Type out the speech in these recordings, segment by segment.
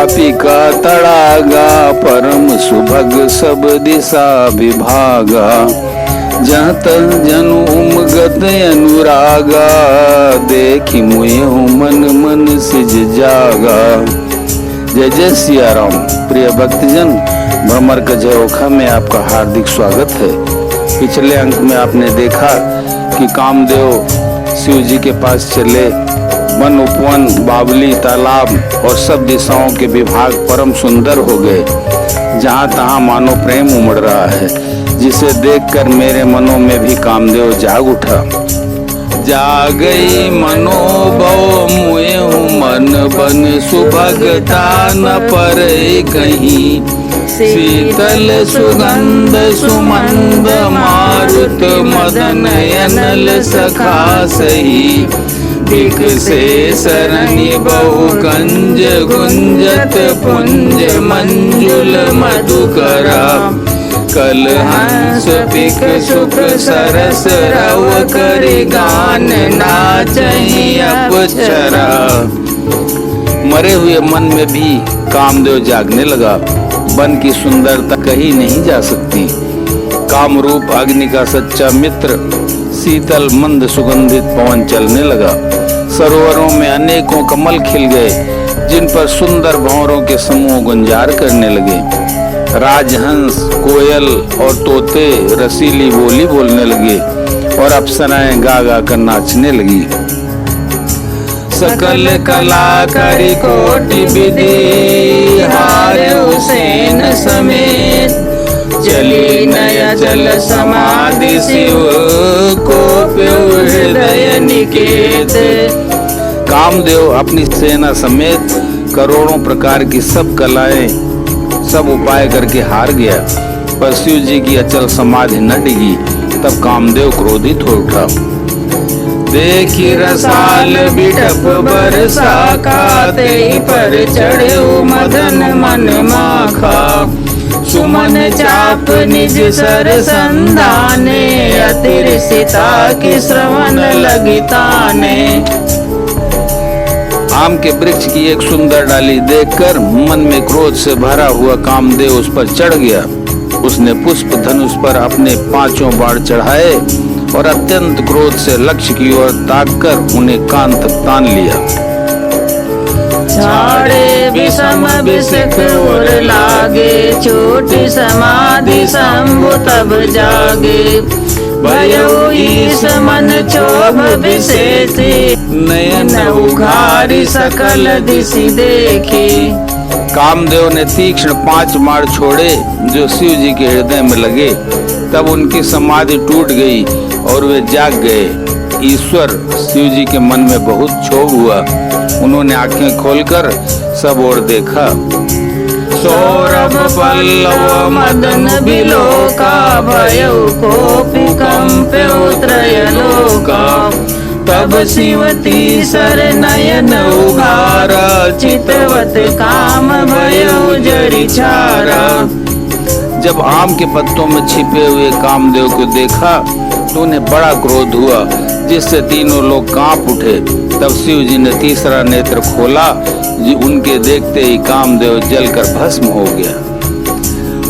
व्यापिका तड़ागा, परम सुभग सब दिशा विभागा। जहाँ तह जनु उमगत अनुरागा, देखी मुयहु मन मन सिज जागा। जय जय सिया राम। प्रिय भक्तजन, भ्रमर गजोखा में आपका हार्दिक स्वागत है। पिछले अंक में आपने देखा कि कामदेव शिव जी के पास चले। वन उपवन, बावली, तालाब और सब दिशाओं के विभाग परम सुंदर हो गए। जहाँ तहाँ मानो प्रेम उमड़ रहा है, जिसे देखकर मेरे मनों में भी कामदेव जाग उठा। जागई मनोभव मुएहु मन बन, सुभगता न परई कहीं। शीतल सुगंध सुमंद मारुत, मदन अनल सखा सही। बिक से सरणी बहु कंज, गुंजत पुंज मंजुल मधुकरा। कल हंस पिक सुख सरस, रव करि गान नाचहि अप्सरा। मरे हुए मन में भी कामदेव जागने लगा। वन की सुंदरता कहीं नहीं जा सकती। कामरूप अग्नि का सच्चा मित्र शीतल मंद सुगंधित पवन चलने लगा। सरोवरों में अनेकों कमल खिल गए, जिन पर सुंदर भंवरों के समूह गुंजार करने लगे। राजहंस, कोयल और तोते रसीली बोली बोलने लगे और अप्सराएं गा गा कर नाचने लगी। सकल कलाकारी कोटि विधि, हारे हुसैन समेत। चली नय चल समाधि शिव को, हृदय निकेत। कामदेव अपनी सेना समेत करोड़ों प्रकार की सब कलाएं, सब उपाय करके हार गया, पर शिव जी की अचल समाधि न डिगी। तब कामदेव क्रोधित हो उठा। देखी रसाल बिटप बरसा, खाते पर चढ़े मदन मन माखा। सुमन चाप निज सर संधाने, अतिर सीता की श्रवण लगी ताने। आम के वृक्ष की एक सुंदर डाली देखकर मन में क्रोध से भरा हुआ कामदेव उस पर चढ़ गया। उसने पुष्प धनुष पर अपने 5 बाण चढ़ाए और अत्यंत क्रोध से लक्ष्य की ओर ताककर उन्हें कान तक तान लिया। छाड़े विषम विषख उर लागे, छोटी समाधि शंभु तब जागे। भयो ईश मन क्षोभ विशेषी, नयन उघारी सकल दिशि देखी। कामदेव ने तीक्ष्ण 5 बाण छोड़े जो शिव जी के हृदय में लगे। तब उनकी समाधि टूट गई और वे जाग गए। ईश्वर शिव जी के मन में बहुत क्षोभ हुआ। उन्होंने आंखें खोलकर सब ओर देखा। सौरभ पल्लव मदन बिलोका, भयो कोपि कंप्यो त्रयलोका। तब शिवती सर नयन उघारा, चितवत काम भयो जरि छारा। जब आम के पत्तों में छिपे हुए कामदेव को देखा तो उन्हें बड़ा क्रोध हुआ, जिससे तीनों लोग कांप उठे। तब शिव जी ने तीसरा नेत्र खोला। उनके देखते ही कामदेव जलकर भस्म हो गया।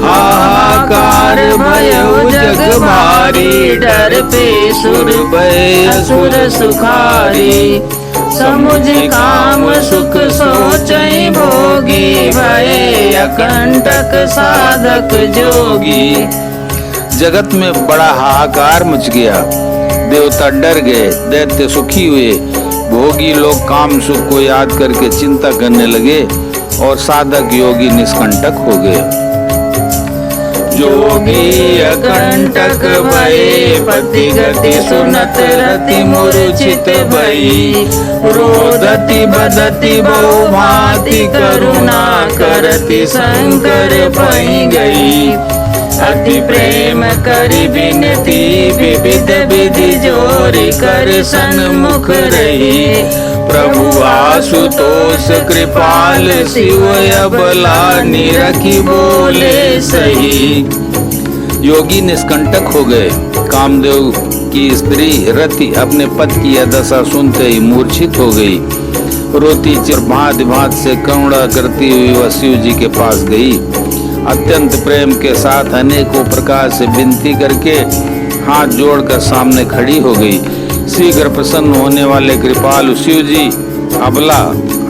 हाहाकार भयो जग भारी, डर पे सुर भय असुर सुखारी। समुझ काम सुख सोचै भोगी, भय अकंटक साधक जोगी। जगत में बड़ा हाहाकार मच गया। देवता डर गए, दैत्य सुखी हुए, भोगी लोग काम सुख को याद करके चिंता करने लगे और साधक योगी निष्कंटक हो गए। जोगी अकंटक भये, पति गति सुनत रति मूर्छित भई। रोदति बदति बहु भांति, करुणा करति शंकर पई गई। अति प्रेम करि विनती, विविध विधि जोरि कर सन्मुख रही। प्रभु आशुतोष कृपाल, शिव अबला निरखी बोले सही। योगी निष्कंटक हो गए। कामदेव की स्त्री रति अपने पति की यह दशा सुनते ही मूर्छित हो गई। रोती चिर भांत भांत से करुणा करती हुई वह शिव जी के पास गई। अत्यंत प्रेम के साथ अनेकों प्रकार से विनती करके हाथ जोड़कर सामने खड़ी हो गई। शीघ्र प्रसन्न होने वाले कृपालु शिव जी अबला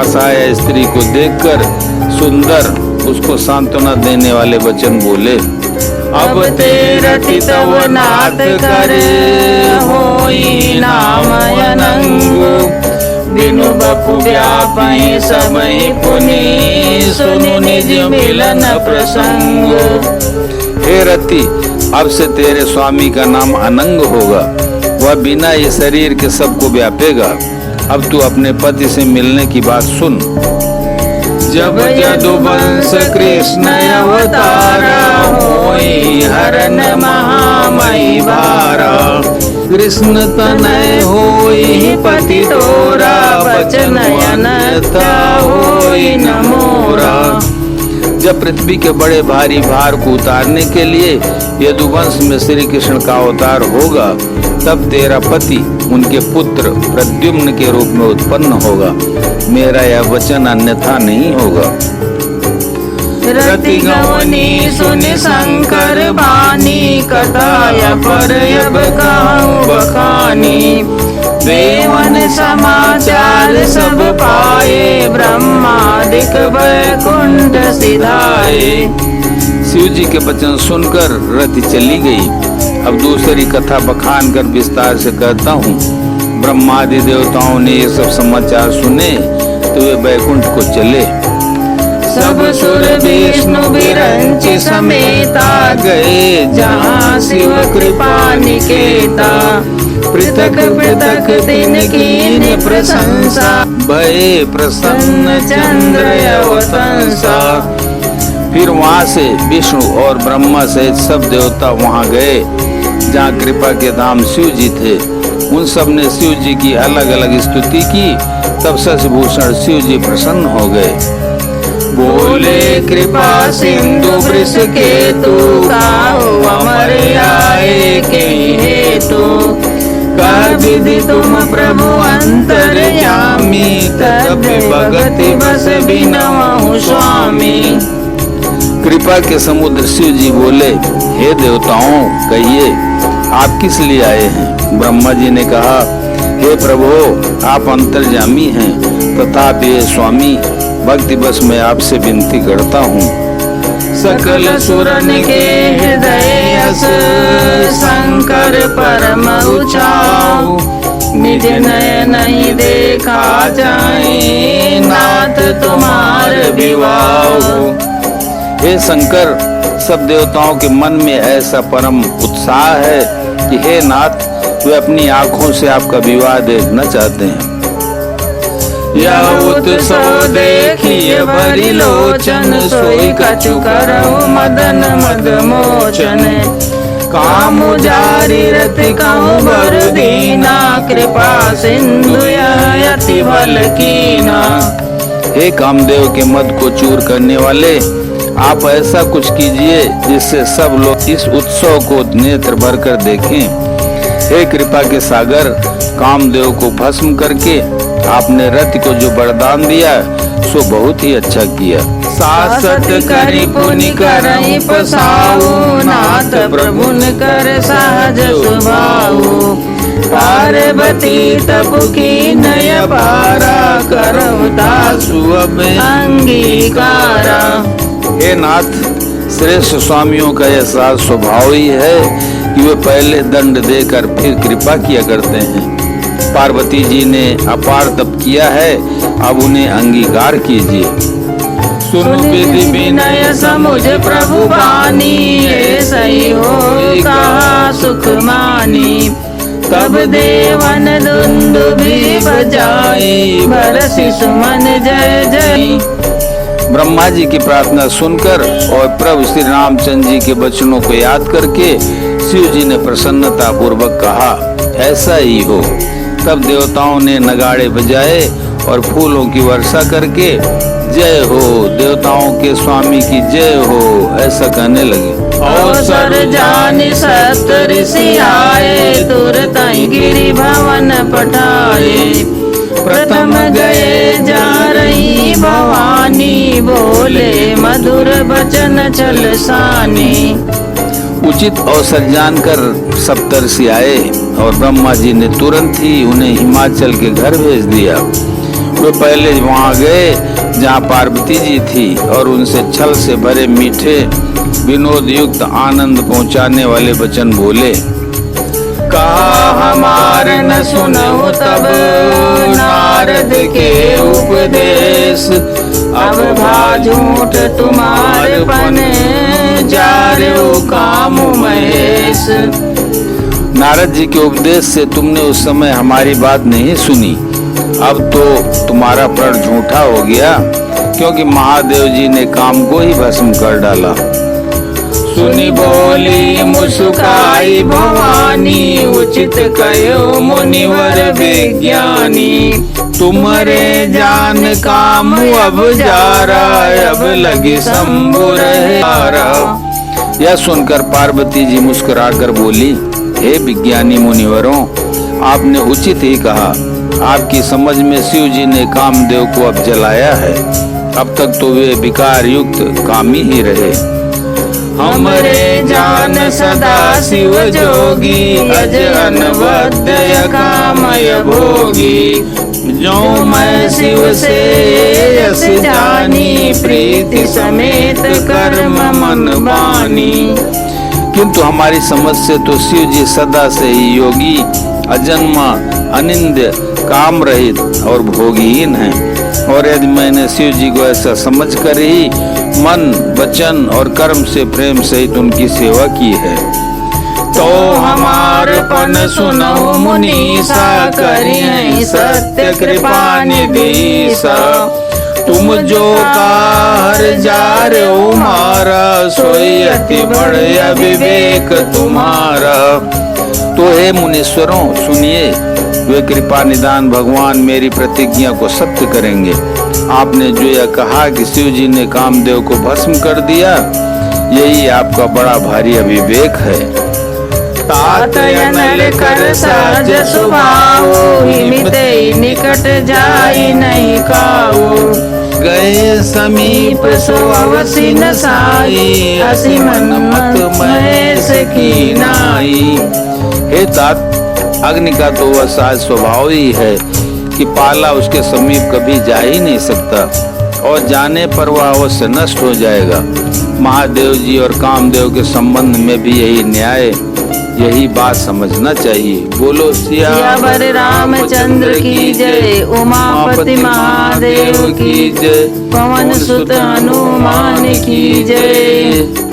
असहाय स्त्री को देखकर सुंदर उसको सांत्वना देने वाले वचन बोले। अब तेरति तव नाथ करे होई नाम अनंगु, बिनु बपु व्यापहि सबहि पुनि, सुनु निज मिलन प्रसंग। हे रति, अब से तेरे स्वामी का नाम अनंग होगा, वह बिना ये शरीर के सबको व्यापेगा। अब तू अपने पति से मिलने की बात सुन। जब यदुवंश कृष्ण अवतारा, होई हरन महामयी भारा। कृष्ण तनय होई पति तोरा, वचन अनथा होई न मोरा। जब पृथ्वी के बड़े भारी भार को उतारने के लिए यदुवंश में श्री कृष्ण का अवतार होगा, तब तेरा पति उनके पुत्र प्रद्युम्न के रूप में उत्पन्न होगा। मेरा यह वचन अन्यथा नहीं होगा। रति गवनी सुनि शंकर बानी, कथाय पर अब कहूँ बखानी। देवन समाचार सब पाए, ब्रह्मादिक वैकुंठ सिधाए। शिव जी के वचन सुनकर रति चली गई। अब दूसरी कथा बखान कर विस्तार से कहता हूँ। ब्रह्मादि देवताओं ने ये सब समाचार सुने तो वे वैकुंठ को चले। सब सुर विष्णु विरंचि समेता, गए जहाँ शिव कृपा निकेता। पृथक पृथक तिन कीन प्रशंसा, भये प्रसन्न चंद्र अवतंसा। फिर वहाँ से विष्णु और ब्रह्मा सहित सब देवता वहाँ गए जहाँ कृपा के धाम शिव जी थे। उन सब ने शिव जी की अलग अलग स्तुति की। तब शशिभूषण शिव जी प्रसन्न हो गए। बोले कृपा सिंधु वृष केतु, काहू अमर आए के हेतु। कह विधि तुम प्रभु अंतर्यामी, तब भगति बस बिनवहु स्वामी। कृपा के समुद्र शिव जी बोले, हे देवताओं कहिए आप किस लिए आए हैं। ब्रह्मा जी ने कहा, हे प्रभु आप अंतर्यामी हैं, तथापि हे स्वामी भक्ति बस मैं आपसे विनती करता हूँ। सकल सुरन के हृदय अस, शंकर परम उचाऊ। निज नयन नहीं देखा जाए, नाथ तुम्हार विवाह। हे शंकर, सब देवताओं के मन में ऐसा परम उत्साह है कि हे नाथ वे अपनी आंखों से आपका विवाह देखना चाहते हैं। यह उत्सव देखिए भरी लोचन, सोई कछु करहु मदन मद मोचन। काम जारी रति कहूँ बर दीना, कृपा सिंधु यह अति बल कीना। हे कामदेव के मद को चूर करने वाले, आप ऐसा कुछ कीजिए जिससे सब लोग इस उत्सव को नेत्र भर कर देखें। हे कृपा के सागर, कामदेव को भस्म करके आपने रति को जो वरदान दिया सो बहुत ही अच्छा किया। सासत करि पुनि करहि पसाऊ, नाथ प्रभुन कर सहज स्वभाव। पार्वती तप की नय पारा, करहु दासु अब अंगीकारा। हे नाथ, श्रेष्ठ स्वामियों का यह स्वभाव ही है कि वे पहले दंड देकर फिर कृपा किया करते हैं। पार्वती जी ने अपार तप किया है, अब उन्हें अंगीकार कीजिए। सुन विधि विनय समुझ प्रभु बानी, सही हो कहा सुख मानी। तब देवन दुंदुभि बजाई, बरसि सुमन जय जय। ब्रह्मा जी की प्रार्थना सुनकर और प्रभु श्री रामचंद्र जी के वचनों को याद करके शिव जी ने प्रसन्नता पूर्वक कहा, ऐसा ही हो। तब देवताओं ने नगाड़े बजाए और फूलों की वर्षा करके जय हो देवताओं के स्वामी की जय हो ऐसा कहने लगे। अवसर जानि सप्त ऋषि आए, तुरत गिरि भवन पठाए। प्रथम गए जा रही भवानी, बोले मधुर वचन छल सानी। उचित अवसर जानकर सप्तर्षि आए और ब्रह्मा जी ने तुरंत ही उन्हें हिमाचल के घर भेज दिया। वे पहले वहां गए जहां पार्वती जी थी और उनसे छल से भरे मीठे विनोद युक्त आनंद पहुंचाने वाले वचन बोले। कहा हमार न सुनो तब नारद के उपदेश, अब भा झूठ तुम्हारे पन जा रे काम महेश। नारद जी के उपदेश से तुमने उस समय हमारी बात नहीं सुनी, अब तो तुम्हारा प्रण झूठा हो गया, क्योंकि महादेव जी ने काम को ही भस्म कर डाला। सुनी बोली मुस्काई भवानी, उचित कयो मुनिवर विज्ञानी। तुम्हारे जान काम अब जा रहा, अब लगी शंभु रहे। यह सुनकर पार्वती जी मुस्कुराकर बोली, हे विज्ञानी मुनिवरों, आपने उचित ही कहा। आपकी समझ में शिव जी ने कामदेव को अब जलाया है, अब तक तो वे विकार युक्त कामी ही रहे। हमरे जान सदा शिव जोगी, अज अनबद्ध कामय भोगी। जो मैं शिव से यस जानी, प्रीति समेत कर्म मन बानी। किंतु हमारी समझ से तो शिव जी सदा से ही योगी, अजन्मा, अनिंद्य, काम रहित और भोगहीन है। और यदि मैंने शिव जी को ऐसा समझकर ही मन, वचन और कर्म से प्रेम सहित उनकी सेवा की है, तो हमार पन सुनो मुनीसा, करिए सत्य कृपा निधीसा। तुम जो कार जा रहे हो मारा, सोई अति बड़े विवेक तुम्हारा। तो हे मुनीश्वरों सुनिए, वे कृपा निदान भगवान मेरी प्रतिज्ञा को सत्य करेंगे। आपने जो यह कहा कि शिव जी ने कामदेव को भस्म कर दिया, यही आपका बड़ा भारी अविवेक है। तात अनल कर सहज स्वभाव, हिमिते निकट जाई नहीं काऊ। गए समीप सो अवसि न साई, हसी मन मत महेश की नाई। हे तात, अग्नि का तो वह सहज स्वभाव ही है कि पाला उसके समीप कभी जा ही नहीं सकता, और जाने पर वह अवश्य नष्ट हो जाएगा। महादेव जी और कामदेव के संबंध में भी यही न्याय, यही बात समझना चाहिए। बोलो सियावर रामचंद्र की जय, उमापति महादेव की जय, पवन सुत हनुमान की जय।